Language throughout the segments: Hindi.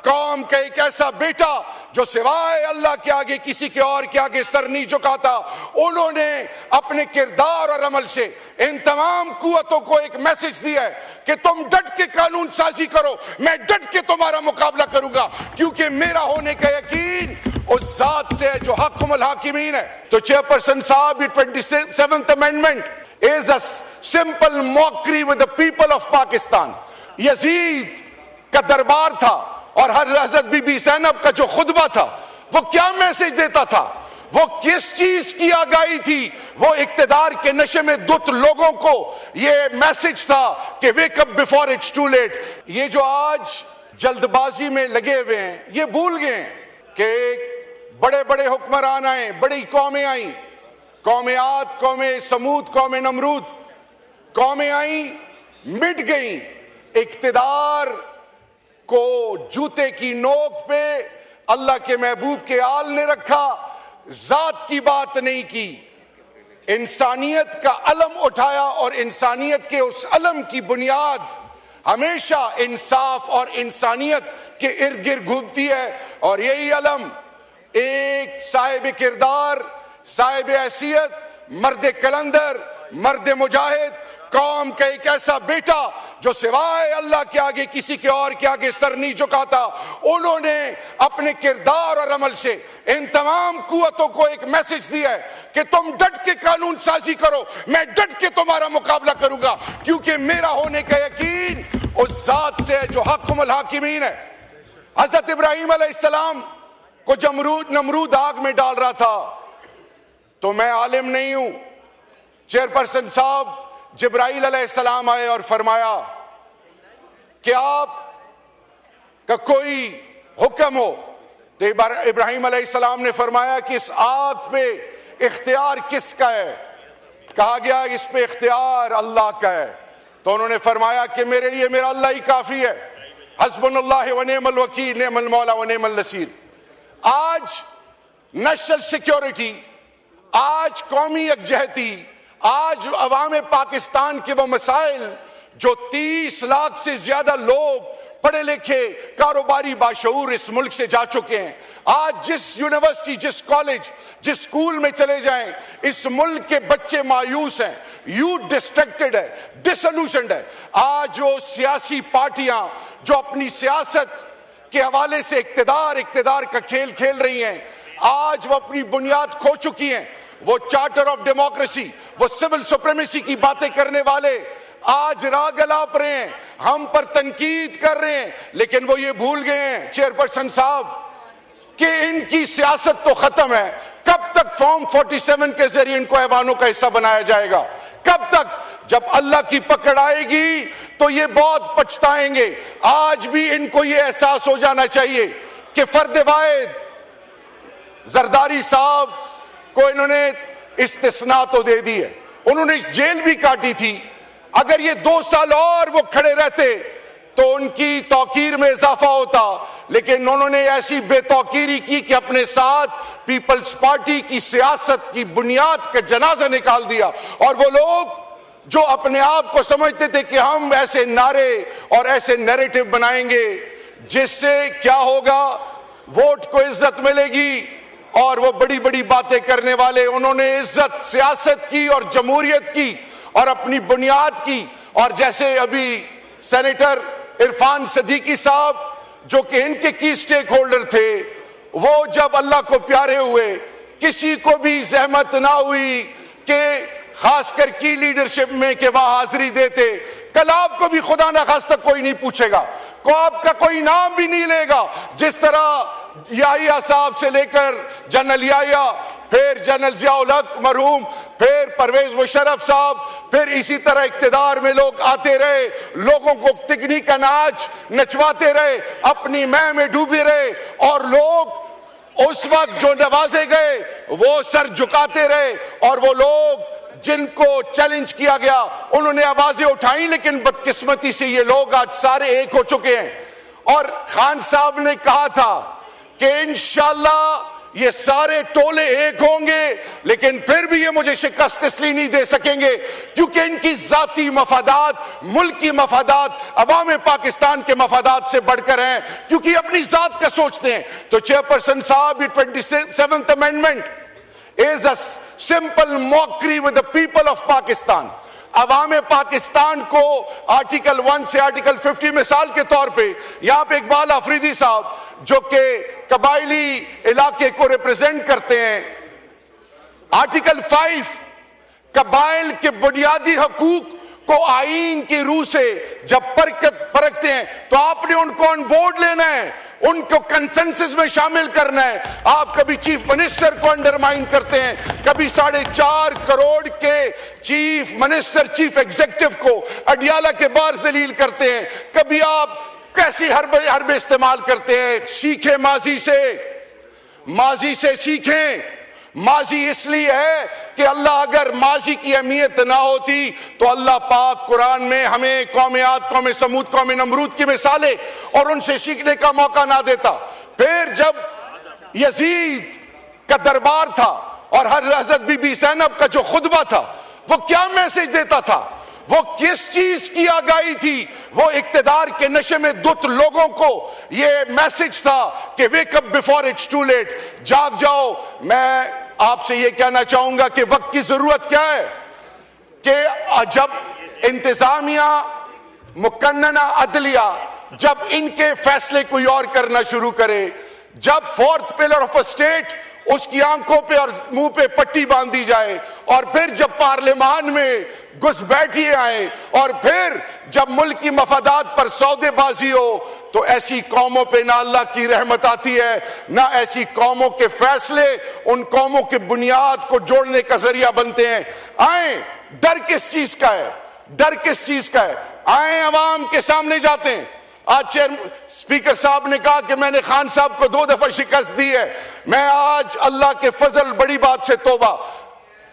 कौम का एक ऐसा बेटा जो सिवाय अल्लाह के आगे किसी के और के आगे सर नहीं झुकाता। उन्होंने अपने किरदार और अमल से इन तमाम कुव्वतों को एक मैसेज दिया है कि तुम डट के कानून साजी करो, मैं डट के तुम्हारा मुकाबला करूंगा, क्योंकि मेरा होने का यकीन उस जात से है जो हक़्क़ुल हाकिमीन है। तो चेयरपर्सन साहब, ये 27th amendment is a simple mockery with the people of Pakistan. Yazid का दरबार था और हजरत बीबी ज़ैनब का जो खुतबा था वो क्या मैसेज देता था, वो किस चीज की आगाही थी? वो इक्तिदार के नशे में धुत लोगों को ये मैसेज था कि wake up before it's too late. ये जो आज जल्दबाजी में लगे हुए हैं, ये भूल गए कि बड़े बड़े हुक्मरान आए, बड़ी कौमें आई, कौमें आद, कौमें समूद, कौमें नमरूद, कौमें आई, मिट गई। इक्तिदार को जूते की नोक पे अल्लाह के महबूब के आल ने रखा, जात की बात नहीं की, इंसानियत का अलम उठाया और इंसानियत के उस अलम की बुनियाद हमेशा इंसाफ और इंसानियत के इर्द गिर्द घूमती है। और यही अलम एक साहिब किरदार, साहिब हैसियत, मर्द कलंदर, मर्द मुजाहिद, कौम का एक ऐसा बेटा जो सिवाय अल्लाह के आगे किसी के और के आगे सर नहीं झुकाता। उन्होंने अपने किरदार और अमल से इन तमाम कुव्वतों को एक मैसेज दिया है कि तुम डट के कानून साजी करो, मैं डट के तुम्हारा मुकाबला करूंगा, क्योंकि मेरा होने का यकीन उस जात से है जो हक़्क़ुल हाकिमीन है। हजरत इब्राहीम अलैहिस्सलाम को नमरूद आग में डाल रहा था, तो मैं आलिम नहीं हूं, चेयरपर्सन साहब, जिब्राइल अलैहिस्सलाम आए और फरमाया कि आप का कोई हुक्म हो। तो इब्राहीम अलैहिस्सलाम ने फरमाया कि इस आग पे इख्तियार किसका है? कहा गया इस पे इख्तियार अल्लाह का है। तो उन्होंने फरमाया कि मेरे लिए मेरा अल्लाह ही काफी है, हस्बुनल्लाह व निअमल वकील, निअमल मौला व निअमल नसीर। आज नेशनल सिक्योरिटी, आज कौमी यकजहती, आज अवाम पाकिस्तान के वो मसाइल जो 30 लाख से ज्यादा लोग पढ़े लिखे कारोबारी बाशऊर इस मुल्क से जा चुके हैं, आज जिस यूनिवर्सिटी, जिस कॉलेज, जिस स्कूल में चले जाएं, इस मुल्क के बच्चे मायूस हैं, यूथ डिस्ट्रैक्टेड है, डिसोल्यूशनड है। आज वो सियासी पार्टियां जो अपनी सियासत के हवाले से इक्तिदार का खेल खेल रही हैं, आज वो अपनी बुनियाद खो चुकी हैं। वो चार्टर ऑफ डेमोक्रेसी, वो सिविल सुप्रीमेसी की बातें करने वाले आज राग अलाप रहे हैं, हम पर तनकीद कर रहे हैं, लेकिन वो ये भूल गए हैं चेयरपर्सन साहब कि इनकी सियासत तो खत्म है। कब तक फॉर्म 47 के जरिए इनको ऐवानों का हिस्सा बनाया जाएगा? कब तक? जब अल्लाह की पकड़ आएगी तो ये बहुत पछताएंगे। आज भी इनको ये एहसास हो जाना चाहिए कि फर्द वाहिद जरदारी साहब को इन्होंने इस्तिस्ना तो दे दी है, उन्होंने जेल भी काटी थी। अगर ये 2 साल और वो खड़े रहते तो उनकी तौकीर में इजाफा होता, लेकिन उन्होंने ऐसी बेतौकीरी की कि अपने साथ पीपल्स पार्टी की सियासत की बुनियाद का जनाजा निकाल दिया। और वो लोग जो अपने आप को समझते थे कि हम ऐसे नारे और ऐसे नैरेटिव बनाएंगे जिससे क्या होगा, वोट को इज्जत मिलेगी, और वो बड़ी बड़ी बातें करने वाले, उन्होंने इज्जत सियासत की और जमहूरियत की और अपनी बुनियाद की। और जैसे अभी सेनेटर इरफान सदीकी साहब जो कि इनके की स्टेक होल्डर थे, वो जब अल्लाह को प्यारे हुए, किसी को भी जहमत ना हुई कि खासकर की लीडरशिप में कि वहां हाजिरी देते। कल आपको भी खुदा ना खास्ता कोई नहीं पूछेगा, को आपका कोई नाम भी नहीं लेगा। जिस तरह याहिया साहब से लेकर जनरल याहिया, फिर जनरल जियाउल हक मरहूम, फिर परवेज मुशर्रफ साहब, फिर इसी तरह इक्तिदार में लोग आते रहे, लोगों को तिगनी का नाच नचवाते रहे, अपनी मैं में डूबे रहे, और लोग उस वक्त जो नवाजे गए वो सर झुकाते रहे। और वो लोग जिनको चैलेंज किया गया उन्होंने आवाजें उठाई, लेकिन बदकिस्मती से ये लोग आज सारे एक हो चुके हैं। और खान साहब ने कहा था कि इंशाअल्लाह ये सारे टोले एक होंगे, लेकिन फिर भी ये मुझे शिकस्त इसलिए नहीं दे सकेंगे क्योंकि इनकी जाती मफादात, मुल्क की मफादात, अवाम पाकिस्तान के मफादात से बढ़कर हैं, क्योंकि अपनी जात का सोचते हैं। तो चेयरपर्सन साहब, ये 27th amendment is a simple mockery with the people of Pakistan. अवाम पाकिस्तान को आर्टिकल 1 से आर्टिकल 50 मिसाल के तौर पे यहां पे इकबाल अफरीदी साहब जो कि कबायली इलाके को रिप्रेजेंट करते हैं, आर्टिकल 5 कबाइल के बुनियादी हकूक को आईन की रूह से जब परखते हैं तो आपने उनको ऑन बोर्ड लेना है, उनको कंसेंसस में शामिल करना है। आप कभी चीफ मिनिस्टर को अंडरमाइन करते हैं, कभी 4.5 करोड़ के चीफ मिनिस्टर, चीफ एग्जीक्यूटिव को अडियाला के बाहर जलील करते हैं, कभी आप कैसी हरबे इस्तेमाल करते हैं। सीखें माजी से सीखें। माजी इसलिए है कि अल्लाह अगर माजी की अहमियत ना होती तो अल्लाह पाक कुरान में हमें कौम आद, कौम समूद, कौम नमरूद की मिसालें और उनसे सीखने का मौका ना देता। फिर जब यजीद का दरबार था और हजरत बीबी ज़ैनब का जो खुतबा था, वो क्या मैसेज देता था, वो किस चीज की आगाही थी? वो इक्तदार के नशे में दुत लोगों को ये मैसेज था कि wake up before it's too late, जाग जाओ। मैं आपसे ये कहना चाहूंगा कि वक्त की जरूरत क्या है कि जब इंतजामिया, मुकन्नना अदलिया जब इनके फैसले कोई और करना शुरू करे, जब fourth pillar of a state उसकी आंखों पे और मुंह पे पट्टी बांधी जाए, और फिर जब पार्लियामान में घुसपैठिए आए, और फिर जब मुल्क की मफादात पर सौदेबाजी हो, तो ऐसी कौमों पे ना अल्लाह की रहमत आती है, ना ऐसी कौमों के फैसले उन कौमों के बुनियाद को जोड़ने का जरिया बनते हैं। आए, डर किस चीज का है? डर किस चीज का है? आए अवाम के सामने जाते हैं। आज स्पीकर साहब ने कहा कि मैंने खान साहब को 2 दफा शिकस्त दी है। मैं आज अल्लाह के फजल, बड़ी बात से तौबा,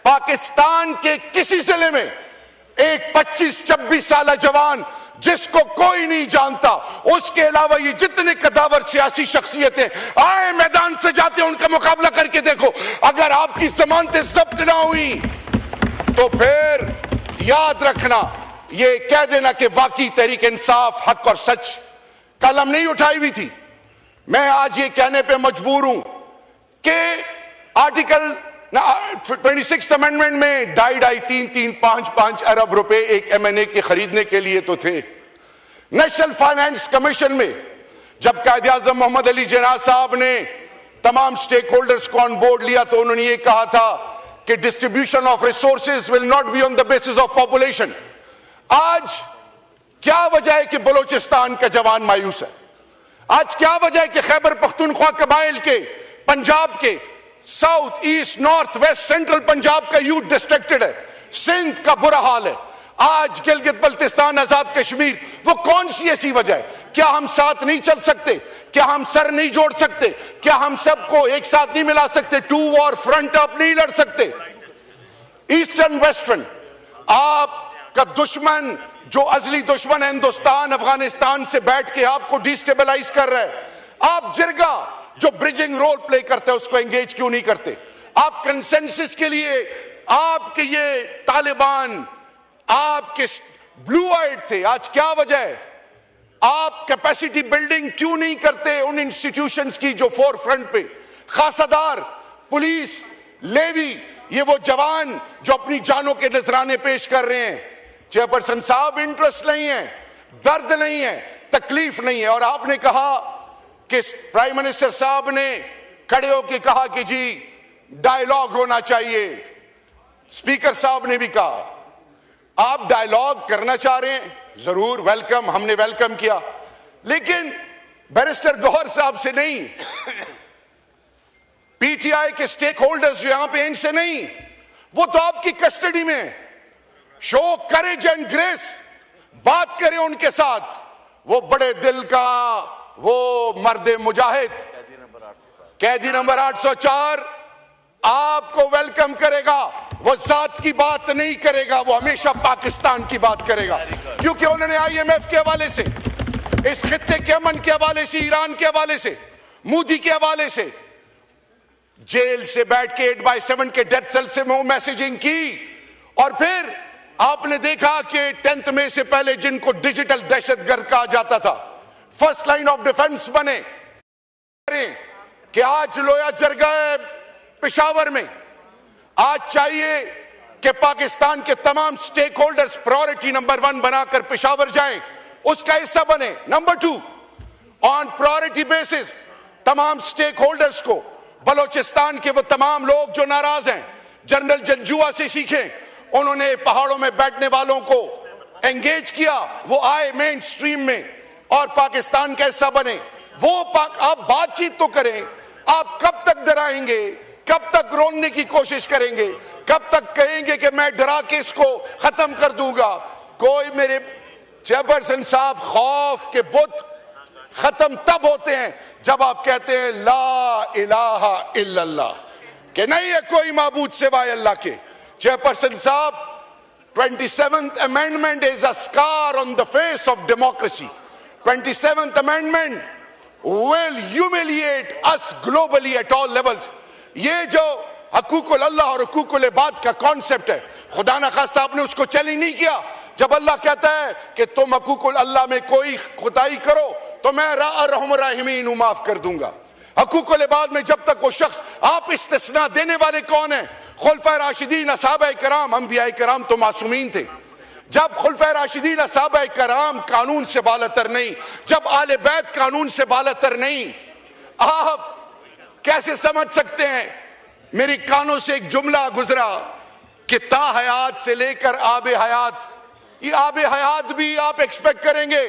पाकिस्तान के किसी जिले में एक 25-26 साल जवान जिसको कोई नहीं जानता, उसके अलावा ये जितने कदावर सियासी शख्सियतें आए मैदान से जाते हैं, उनका मुकाबला करके देखो। अगर आपकी जमानतें जब्त ना हुई तो फिर याद रखना, ये कह देना कि वाकई तहरीक इंसाफ, हक और सच कलम नहीं उठाई हुई थी। मैं आज ये कहने पे मजबूर हूं कि आर्टिकल 26th अमेंडमेंट में 2.5-3-5 अरब रुपए एक MNA के खरीदने के लिए तो थे। नेशनल फाइनेंस कमीशन में जब कायदे आजम मोहम्मद अली जिन्ना साहब ने तमाम स्टेक होल्डर्स को ऑन बोर्ड लिया तो उन्होंने ये कहा था कि distribution of resources will not be on the basis of population. आज क्या वजह है कि बलोचिस्तान का जवान मायूस है? आज क्या वजह है कि खैबर पख्तूनख्वा कबाइल के, पंजाब के, south, east, north, west, central Punjab का यूथ डिस्ट्रैक्टेड है? सिंध का बुरा हाल है, आज गिलगित बल्तिस्तान, आजाद कश्मीर। वो कौन सी ऐसी वजह है? क्या हम साथ नहीं चल सकते? क्या हम सर नहीं जोड़ सकते? क्या हम सबको एक साथ नहीं मिला सकते? 2 वॉर फ्रंट अप नहीं लड़ सकते? ईस्टर्न वेस्टर्न, आपका दुश्मन जो अजली दुश्मन है हिंदुस्तान, अफगानिस्तान से बैठ के आपको डिस्टेबलाइज कर रहा है। आप जिरगा जो ब्रिजिंग रोल प्ले करते हैं उसको एंगेज क्यों नहीं करते? आप कंसेंसस के लिए, आपके ये तालिबान आपके ब्लू आइड थे, आज क्या वजह है? आप कैपेसिटी बिल्डिंग क्यों नहीं करते उन इंस्टीट्यूशंस की जो फोर फ्रंट पे? खासादार, पुलिस, लेवी, ये वो जवान जो अपनी जानों के नजराने पेश कर रहे हैं। चेयरपर्सन साहब, इंटरेस्ट नहीं है, दर्द नहीं है, तकलीफ नहीं है। और आपने कहा कि प्राइम मिनिस्टर साहब ने खड़े होकर कहा कि जी डायलॉग होना चाहिए। स्पीकर साहब ने भी कहा आप डायलॉग करना चाह रहे हैं, जरूर वेलकम, हमने वेलकम किया, लेकिन बैरिस्टर गौहर साहब से नहीं, पीटीआई के स्टेक होल्डर्स जो यहां पे, इनसे नहीं, वो तो आपकी कस्टडी में। शो करेज एंड ग्रेस, बात करें उनके साथ। वो बड़े दिल का वो मर्द मुजाहिद, कैदी नंबर 804 आपको वेलकम करेगा। वो जात की बात नहीं करेगा, वो हमेशा पाकिस्तान की बात करेगा, क्योंकि उन्होंने IMF के हवाले से, इस खित्ते के अमन के हवाले से, ईरान के हवाले से, मोदी के हवाले से जेल से बैठ के 8/7 के डेथ सेल से वो मैसेजिंग की। और फिर आपने देखा कि 10 मई से पहले जिनको डिजिटल दहशतगर्द कहा जाता था, फर्स्ट लाइन ऑफ डिफेंस बने कि आज लोया जर गए पेशावर में। आज चाहिए कि पाकिस्तान के तमाम स्टेक होल्डर्स प्रायोरिटी नंबर 1 बनाकर पेशावर जाएं, उसका हिस्सा बने। नंबर 2, ऑन प्रायोरिटी बेसिस तमाम स्टेक होल्डर्स को, बलोचिस्तान के वो तमाम लोग जो नाराज हैं, जनरल जंजुआ से सीखें, उन्होंने पहाड़ों में बैठने वालों को एंगेज किया, वो आए मेन स्ट्रीम में और पाकिस्तान का हिस्सा बने। आप बातचीत तो करें, आप कब तक डराएंगे, कब तक रोकने की कोशिश करेंगे, कब तक कहेंगे कि मैं डरा के इसको खत्म कर दूंगा। कोई मेरे चेयरपर्सन साहब, खौफ के बुत खत्म तब होते हैं जब आप कहते हैं ला इलाहा इल्लल्लाह, कि नहीं है कोई माबूद सिवाय अल्लाह के। चेयरपर्सन साहब, 27th amendment is a scar on the face of democracy. 27th amendment will humiliate us globally at all levels. ये जो हकूकुल अल्लाह और हकूकुल इबाद का कॉन्सेप्ट है, खुदा न खास्ता आपने उसको चैलेंज नहीं किया। जब अल्लाह कहता है कि तुम हकूकुल अल्लाह में कोई खुदाई करो तो मैं रहम राहिमीन हूं, माफ कर दूंगा। हकूकुल इबाद में जब तक वो शख्स, आप इस्तिस्ना देने वाले कौन है? खुलफाए राशिदीन, असहाबाए किराम, अंबियाए किराम तो मासूमीन थे। जब खुलफाए राशिदीन, असहाबाए किराम कानून से बालतर नहीं, जब आले बैत कानून से बालतर नहीं, आप कैसे समझ सकते हैं? मेरे कानों से एक जुमला गुजरा कि ता हयात से लेकर आबे हयात, ये आबे हयात भी आप एक्सपेक्ट करेंगे,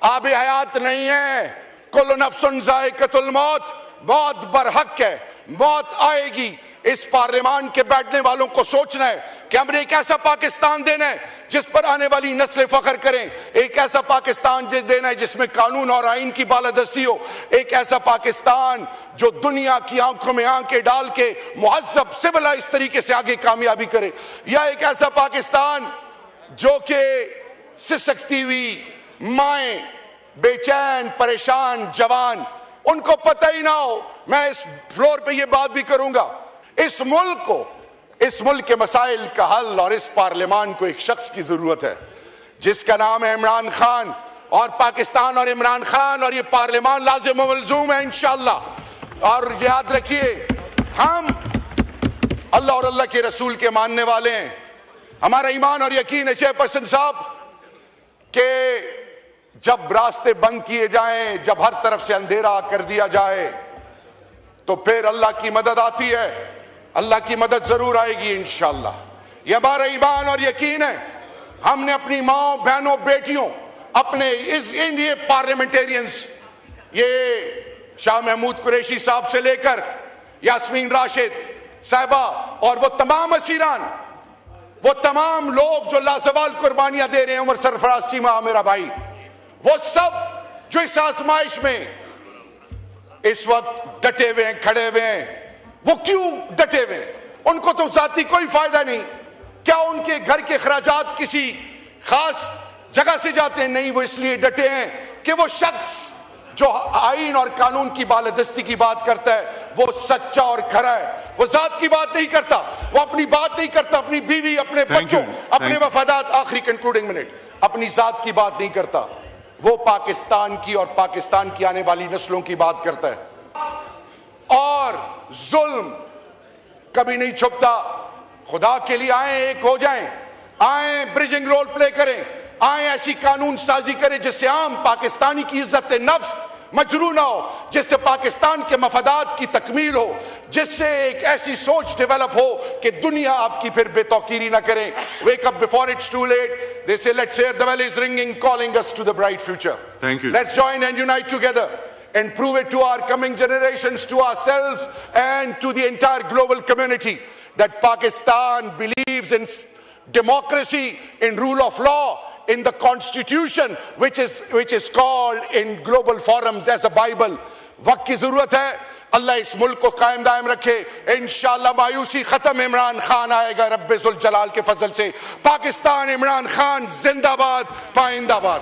आबे हयात नहीं है। कुल्लु नफ्सुन ज़ाइक़तुल मौत, मौत बरहक है, मौत आएगी। इस पार्लियामान के बैठने वालों को सोचना है कि हमने एक ऐसा पाकिस्तान देना है जिस पर आने वाली नस्लें फख्र करें, एक ऐसा पाकिस्तान देना है जिसमें कानून और आइन की बालादस्ती हो, एक ऐसा पाकिस्तान जो दुनिया की आंखों में आंखें डाल के मुहज़्ज़ब सिविलाइज तरीके से आगे कामयाबी करे, या एक ऐसा पाकिस्तान जो कि सिसकती हुई माएं, बेचैन परेशान जवान, उनको पता ही ना हो। मैं इस फ्लोर पे ये बात भी करूंगा, इस मुल्क को, इस मुल्क के मसाइल का हल और इस पार्लियामान को एक शख्स की जरूरत है जिसका नाम है इमरान खान। और पाकिस्तान और इमरान खान और ये पार्लियामान लाजिम व मलजूम है इंशाअल्लाह। और याद रखिए, हम अल्लाह और अल्लाह के रसूल के मानने वाले हैं। हमारा ईमान और यकीन है चेयरपर्सन साहब के जब रास्ते बंद किए जाएं, जब हर तरफ से अंधेरा कर दिया जाए, तो फिर अल्लाह की मदद आती है। अल्लाह की मदद जरूर आएगी इंशाअल्लाह, ये हमारा ईमान और यकीन है। हमने अपनी माओ बहनों बेटियों, अपने इस इंडिया पार्लियामेंटेरियंस, ये शाह महमूद कुरैशी साहब से लेकर यास्मीन राशिद साहिबा और वो तमाम असीरान, वो तमाम लोग जो लाजवाल कुर्बानियां दे रहे हैं, उमर सरफराज चीमा मेरा भाई, वो सब जो इस आजमाइश में इस वक्त डटे हुए हैं, खड़े हुए हैं, वो क्यों डटे हुए हैं? उनको तो जाती कोई फायदा नहीं। क्या उनके घर के खर्चात किसी खास जगह से जाते हैं? नहीं, वो इसलिए डटे हैं कि वो शख्स जो आईन और कानून की बालादस्ती की बात करता है वो सच्चा और खरा है। वो जात की बात नहीं करता, वो अपनी बात नहीं करता, अपनी बीवी, अपने बच्चों, अपने वफादात, आखिरी कंक्लूडिंग मिनट, अपनी जात की बात नहीं करता। वो पाकिस्तान की और पाकिस्तान की आने वाली नस्लों की बात करता है। और जुल्म कभी नहीं छुपता। खुदा के लिए आए, एक हो जाएं, आए ब्रिजिंग रोल प्ले करें, आए ऐसी कानून साजी करें जिससे आम पाकिस्तानी की इज्जत नफ्स मजरू ना हो, जिससे पाकिस्तान के मफादात की तकमील हो, जिससे एक ऐसी सोच डेवलप हो कि दुनिया आपकी फिर बेतौकीरी ना करे। Wake up before it's too late. They say, let's hear the bell is ringing, calling us to the bright future. Thank you. Let's join and unite together and prove it to our coming generations, to ourselves and to the entire global community that Pakistan believes in democracy, in rule of law, in the constitution which is called in global forums as a Bible. वक्त की जरूरत है, अल्लाह इस मुल्क को कायम दायम रखे। इंशाअल्लाह मायूसी खत्म, इमरान खान आएगा रब्बे जुल जलाल के फजल से। पाकिस्तान, इमरान खान जिंदाबाद, पाइंदाबाद।